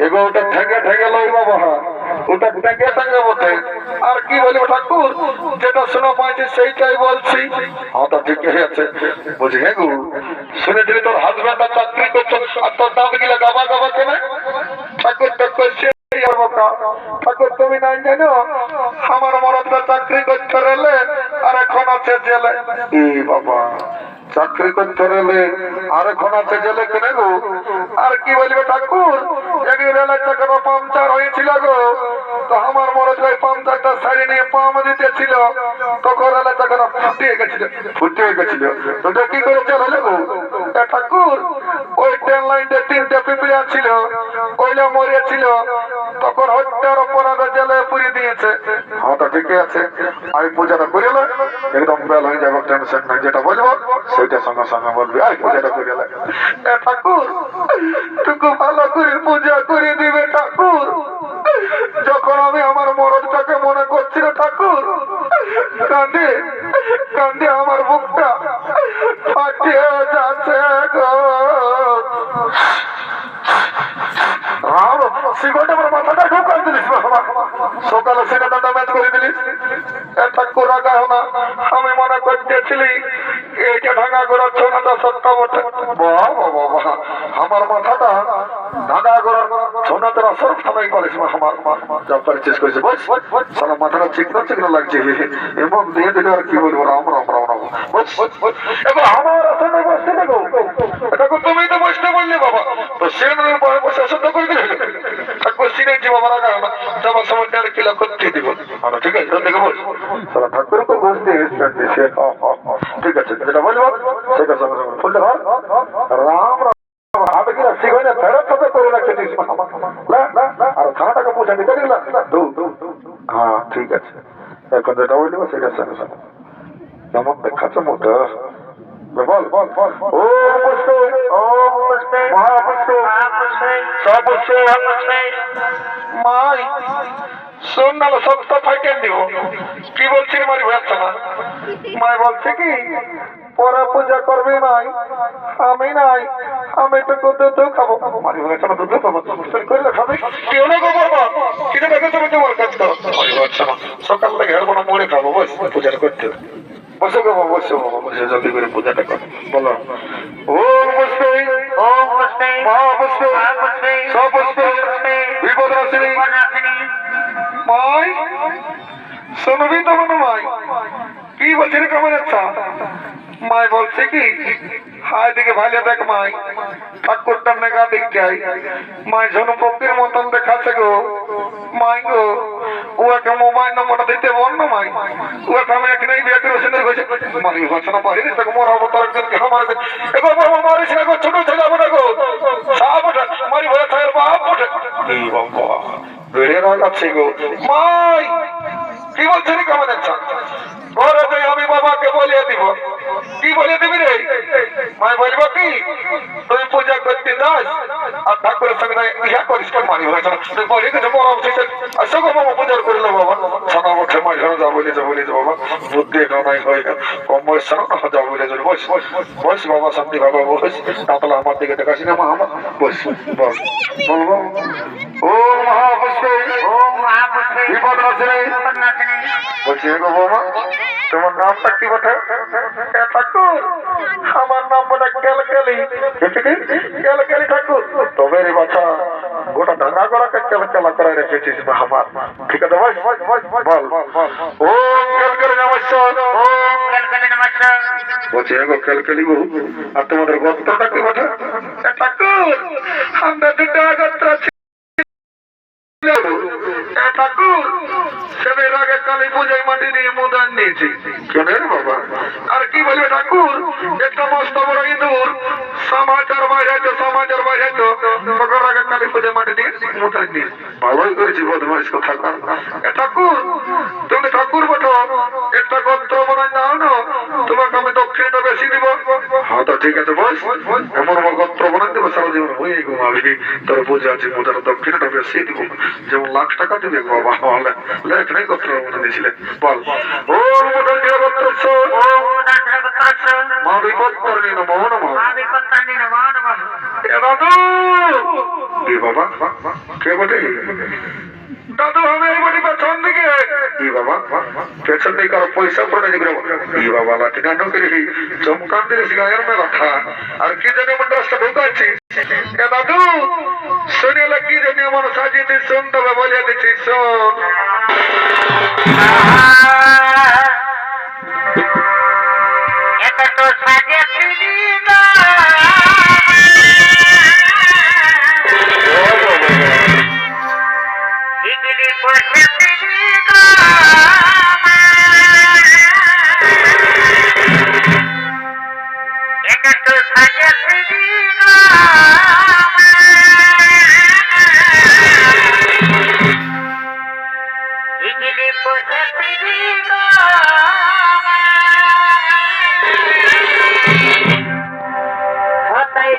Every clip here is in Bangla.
এগো ওটা ঠেকে ঠেকে লই বাবা, ওটা ঠেকে ঠেকে বটে। আর কি বলবো ঠাকুর, যেটা শোনা পাইছি সেইটাই বলছি। হ্যাঁ তা ঠিকই আছে। বলছি হ্যাঁ গো, শুনেছিলি তোর হাজবেন্ডটা চাকরি করছো, আর তোর দাম গিলা গাবা গাবা কেন? ঠাকুর তো করছে ঠাকুর, তুমি নাই জানো আমার মরদটা চাকরি করতে রেলে আর এখন আছে জেলে। ই বাবা, চাকরি করতে রেলে আর এখন আছে জেলে কেন গো? আর কি বলবে ঠাকুর, একদিন রেলের চাকাটা পাংচার হয়েছিল গো, তো আমার মরদ ওই পাংচারটা সারি নিয়ে পাম দিতেছিল, তখন রেলের চাকাটা ফুটিয়ে গেছিল। তো কি করে চলে গো ঠাকুর? ওই ট্রেন লাইনটা 3টে পিঁপড়া ছিল, ওইলা মরেছিল, তখন হত্যার অপরাধে জেলে পুরি দিয়েছে। হ্যাঁ তা ঠিকই আছে, আমি পূজাটা করে একদম বেল হয়ে যাবো, টেনশন নাই। যেটা বলবো সেইটা সঙ্গে সঙ্গে বলবি, আমি পূজাটা করে ঠাকুর টুকু ভালো করে পূজা করে দিবে ঠাকুর। যখন আমি আমার মরদটাকে মনে করছি না ঠাকুর, কান্দে কান্দে আমার বুকটা ফাটিয়ে যাচ্ছে গো। মাথাটা ঢুকাই দিলিস সকালে সিনেমাটা ম্যাচ করে দিলিস। ঠাকুর রাগা না, আমি মনে করতেছিলি এইটা ঢাকা করার ছোনাটা সত্য বটে। বাবা, আমার মাথাটা ঢাকা করার ছোনাটা সব সময় করিস। আমার যা পারছিস করেছে বস, সারা মাথাটা চিকনো চিকনো লাগছে, এবং দিয়ে দিলে আর কি বলবো, রাম রাম রাম রাম। এবার আমার আসলে বসতে দেখো ঠাকুর, তুমি তো বসতে বললে বাবা, তো সিনেমার পরে বসে অসুস্থ করে দিলে ঠাকুর। সিনেছি বাবা রাগা না, যাবার সময় আর কিলা করতে দিব। ঠিক আছে দেখে বস, সারা ঠাকুর তো বসতে ঠিক আছে, যেটা বলবো সেটা সঙ্গে সঙ্গে ফুলতে রাম রাম। আমি কিনা শিখাই ফেরত সাথে করে রাখতেছিস আর থানাটাকে পৌঁছে দিতে দিলাম। হ্যাঁ ঠিক আছে, এখন যেটা বলবো সেটা সঙ্গে সঙ্গে কেমন দেখাচ্ছে মোটা। বল বল বল। ও পুষ্পে, ও পুষ্পে, মহাপুষ্পে, সপুষ্পে, মাই শোন না, সব তো ফাইটেন দিব। কি বলছি মারি ভাবছে না, মাই বলছে কি পরে পূজা করবি নাই, আমি নাই, আমি তো দুধ খাবো। মারি ভাবছে না, দুধ খাবো করলে খাবে কেউ না গো বাবা, কিন্তু দেখে তুমি তোমার কাজ করো। মারি ভাবছে না, সকাল থেকে আর কোনো মরে খাবো, বস পূজা করতে বসে গো বাবা, বসে বাবা, বসে জলদি করে পূজাটা কর। বলো ওম পুষ্পে, ওম পুষ্পে, মহাপুষ্পে, সপুষ্পে, বিপদনাশিনী। মাই শুনবি তো মনে মাই কি বলছে রে, কেমন আচ্ছা? মাই বলছে কি হায় দিকে ভালো দেখ মাই, ঠাকুরটার নেগা দেখতে আই। মাই ঝনপক্ষীর মতন দেখাচ্ছে গো মাই গো। ওকে মোবাইল নম্বরটা দিতে বল না মাই, ওকে আমি এখানে বিয়ে করে সুন্দর হয়েছে। মারি ঘোষণা পারি তাকে মোর অবতার একজনকে আমার এবার বাবা মারিস না গো, ছোট ছেলে আমার গো সাপ ওঠে মারি ভয় থাকের বাপ ওঠে। এই বাবা বেড়ে রাখাচ্ছে গো মাই, কি বলছে রে কেমন আচ্ছা? ঘরে যাই আমি বাবাকে বলিয়ে দিব। কি বলিয়ে দিবি রে? মাই বলবো কি তুই পূজা করতে যাস আর ঠাকুরের সঙ্গে ইহা করিস। মারি হয়েছে তুই বলি কিছু বড় আসো গো বাবা, পূজা করলো বাবা ছানা ওঠে মাঝে যা বলেছে বাবা, বুদ্ধি নাই হয় কম বয়স ছাড়া না যা বলে বস বস বাবা, শান্তি বাবা বস, তাহলে আমার দিকে দেখাছি না মা আমার বস বস বলবো। ও মহাপুষ্পে, ও মহাপুষ্পে, বিপদনাশিনী। বলছি গো বাবা তোমার নামটা কি বটে? ঠাকুর আমার নাম বটে ক্যালকালি। ক্যালকালি ঠাকুর। তবে রে বাছা গোটা ঢাকা গোড়াকে ক্যালকালা করে রেখেছিস আমার। ঠিক আছে বল বল। ও ক্যালকালি নমস্কার, ও ক্যালকালি নমস্কার। বলছি গো ক্যালকালি গো, আর তোমাদের গোত্রটা কি বটে? ঠাকুর আমরা দুটো গোত্র ঠাকুর, সেদের আগে কালী পূজায় মাটি দিয়ে মুদান নিয়েছি। কেন বাবা? আর কি বলবে ঠাকুর, একটা মস্ত বড় ইঁদুর সমাচার বাইরে তো তখন আগে কালী পূজায় মাটি দিয়ে মুদান নিয়েছি। ভালোই করেছি বদমাইশ কথা। ঠাকুর তুমি ঠাকুর বটো, একটা গন্ত্র মনে দাও না, তোমাকে আমি দক্ষিণটা বেশি দিব। হ্যাঁ তো ঠিক আছে বস, এমন আমার গন্ত্র মনে দেবো সারা জীবন হয়ে ঘুমাবি, তোর বুঝে আছে মোটার দক্ষিণটা বেশি দিব, যেমন লাখ টাকা দিবে বাবা। লেখ নাই গন্ত্র মনে দিয়েছিলেন, বল। ও মোটার কি গন্ত্র? মা বিপত্তারিণী নমো নমঃ। এ দাদু, এ বাবা কে বটে? দাদু আমি এই বাড়ি পেছন দিকে। ই বাবা পেছন দিকে আর পয়সা পড়ে দিকে। ই বাবা লাঠিটা নকরি চমকান দিয়েছি গায়ের মে রাখা। আর কি জানি আমার রাস্তা ঢুকাচ্ছি। এ দাদু শুনে কি জানি আমার সাজিয়ে দিচ্ছি, শোন তবে বলিয়ে দিচ্ছি, শোন। এটা তো সাজিয়ে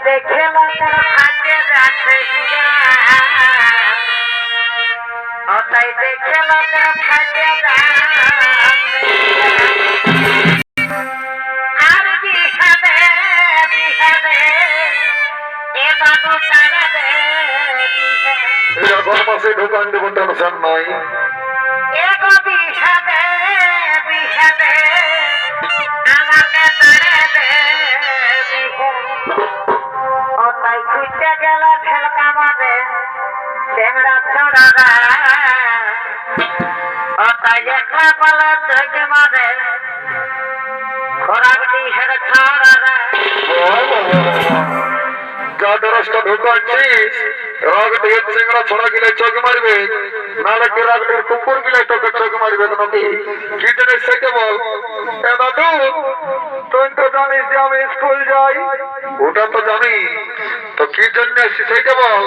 দেখে তাই দেখে আর বিহাবে বিহাবে এ বাবু তারা দে এরকম মাসে ঢোকান দেবো টেনশন নাই। এগো বিহাবে বিহাবে আমাকে তারা দে ও তাই খুঁজতে গেল ঠেলকা মাঝে টেংরা ছড়া ও তাই একলা পালা চোখে মাঝে খোরাক দিয়ে ছড়া গাড়ি রাস্তা ঢুকাচ্ছিস, রাগ দিয়ে চিংড়া ছড়া গিলে চোখ মারবে, নাহলে কি রাগের কুকুর গিলে তোকে চোখ মারবে নাকি? কি জানিস সেটা বল। এ দাদু তুই তো জানিস যে আমি স্কুল যাই। ওটা তো জানি, তো কি জন্য এসেছি সেটা বল।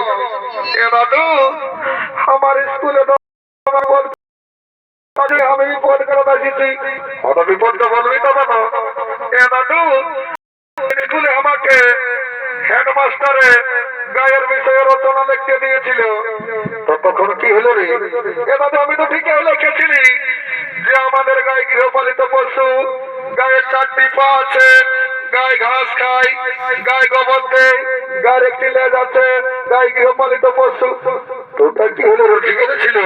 এ দাদু আমার স্কুলে তো আমি বিপদ করে এসেছি। অত বিপদটা বলবি তবে না। এ দাদু স্কুলে আমাকে হেডমাস্টারে গায়ের বিষয়ে রচনা লিখতে দিয়েছিল, তো তখন কি হলো রে? এ দাদু আমি তো ঠিকই লিখেছিলি যে আমাদের গায়ে গৃহপালিত পশু, গায়ের 4টি পা আছে, গায়ে ঘাস খায়, গায়ে গোবর দেয়, গায়ের একটি লেজ আছে, গায়ে গৃহপালিত পশু। তোটা কি হলো রে? ঠিক ছিল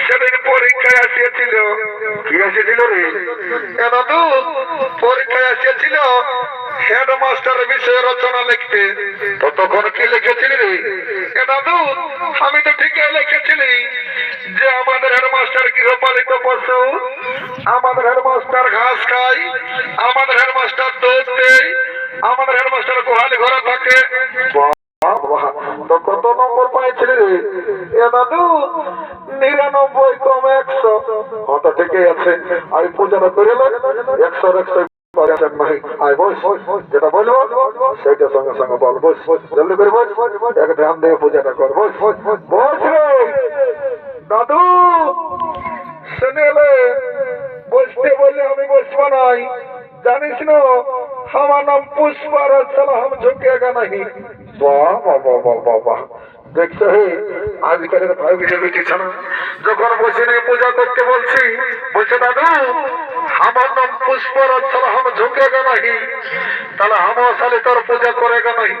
সেদিন পরীক্ষায় আসিয়েছিল। কি আসিয়েছিল রে? এ দাদু পরীক্ষায় আসিয়েছিল হেডমাস্টারের বিষয়ে রচনা লিখতে, তো তখন কি লিখেছিলি রে? এ দাদু আমি তো ঠিকই লিখেছিলি যে আমাদের হেডমাস্টার গৃহপালিত পশু, আমাদের হেডমাস্টার ঘাস খায়, আমাদের হেডমাস্টার দুধ দেয়, আমাদের হেডমাস্টার গোহালি ঘরে থাকে। তো কত নম্বর পাইছিলি রে? এ দাদু 99 কম 100। হ্যাঁ তো ঠিকই আছে, আমি পূজাটা করে 100 যেটা বলবো সেইটা সঙ্গে সঙ্গে বল। বস জলদি করে বস, এক ধ্যান দিয়ে পূজাটা কর। বস বস রে দাদু শুনে বসতে বললে আমি বসবো নাই, জানিস না আমার নাম পুষ্পারাজ, সালা हम झुकेगा नहीं। বাহ বাহ বাহ বাহ বাহ, দেখছো হে আজকালের ভাই বিজেপি ছাড়া যখন বসে নিয়ে পূজা করতে বলছি, বলছে দাদু আমার নাম পুষ্পরাজ, সালা हम झुकेगा नहीं, তাহলে আমার সালে তোর পূজা করেগা नहीं।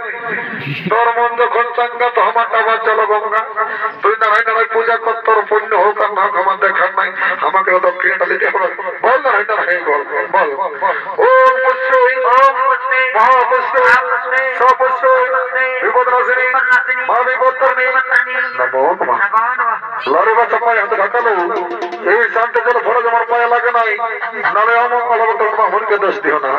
তোর মন যখন চাঙ্গা তো আমারটা আবার চলো গঙ্গা, তুই নারায় নারায় পূজা কর, তোর পুণ্য হোক আর না আমার দেখার নাই, আমাকে তো দক্ষিণটা দিতে হবে। বল নারায় নারায় বল বল। ও পুষ্পী মহাপুষ্পী সপুষ্পী বিপদনাশিনী মা বিপত্তারিণী নমো নমঃ। লড়ে বাচ্চা পায়ে হাতে ঢাকালো, এই শান্তি জল ফরজ আমার পায়ে লাগে নাই, নালে অমঙ্গল হবে তোমার হরিকে দোষ দিও না।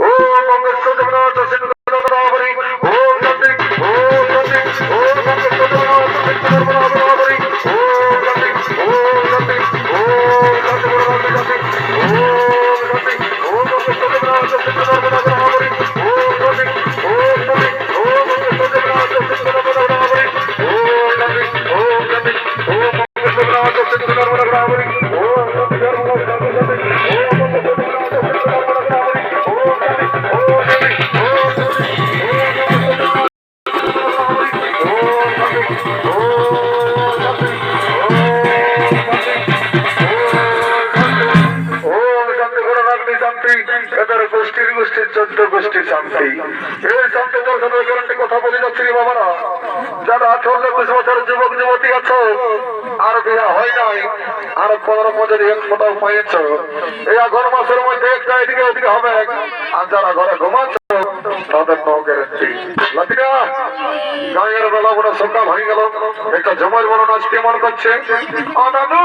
ও মঙ্গেশ্বর দেবনাথ সিংহ বরাবরী, ও শান্তি, ও শান্তি, ও মঙ্গেশ্বর দেবনাথ সিংহ বরাবরী, ও শান্তি, ও শান্তি, ও শান্তি বরাবরী, শান্তি, ও শান্তি, ও মঙ্গেশ্বর দেবনাথ সিংহ বরাবরী, ও শান্তি, ও শান্তি, ও মঙ্গেশ্বর দেবনাথ সিংহ বরাবরী, ও শান্তি, ও শান্তি, ও মঙ্গেশ্বর দেবনাথ সিংহ বরাবরী, ও শান্তি। যাচ্ছি। এই শান্তি দর্শনের গ্যারান্টি কথা বলে যাচ্ছি বাবারা, যারা 18-20 বছরের যুবক যুবতী আছো, আর বিয়ে হয় নাই, আর 15 বছর 1 ফোটাও পাইছ, এই আঘন মাসের মধ্যে একটা এদিকে ওদিকে হবে। আর যারা ঘরে ঘুমাচ্ছ তাদের নো গ্যারান্টি। লাতিকা গায়ের বেলা বড় সকাল হয়ে গেল, একটা জমার বড় নাচতে মন করছে। দাদু,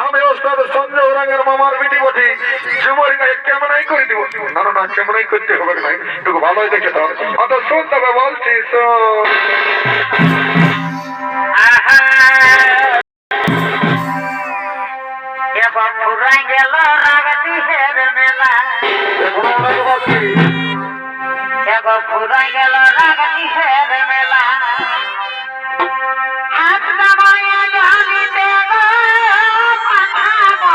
আমি ওস্তাদ সঞ্জয় ওরাঙের মামার বিটি বটি, জুমরি না কেমনই করে দিব। না না না, কেমনই করতে হবে না, একটু ভালোই দেখে দাও। অত শোন তবে বলছি, শোন। গেল রাগতি হের মেলা, ফুরাই গেল রাগতি হের মেলা, হাত নামাইয়া জানিতে গো পাঠাবো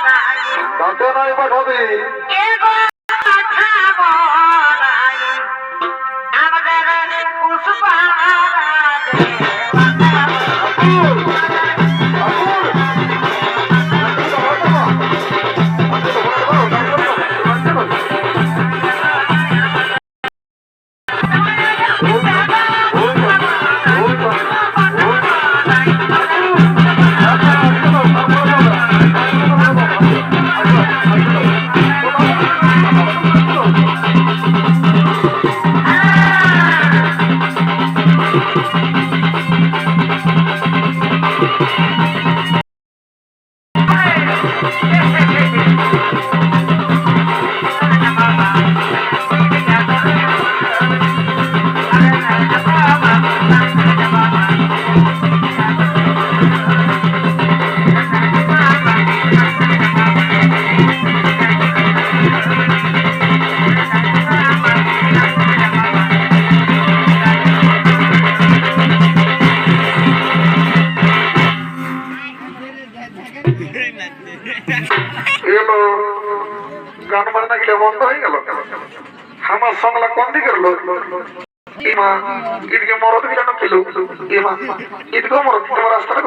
নাই, তাতে নাই পাঠাবি এগো পাঠাবো নাই, আমাদের পুষ্পারাজে গান বাজনা গেলে বন্ধ হয়ে গেল। আমার সঙ্গলা কোন দিকে রলো? ইমা, এদিকে মরদ গেল না পেলো। ইমা, এদিকেও মরদ, তোমার রাস্তাটা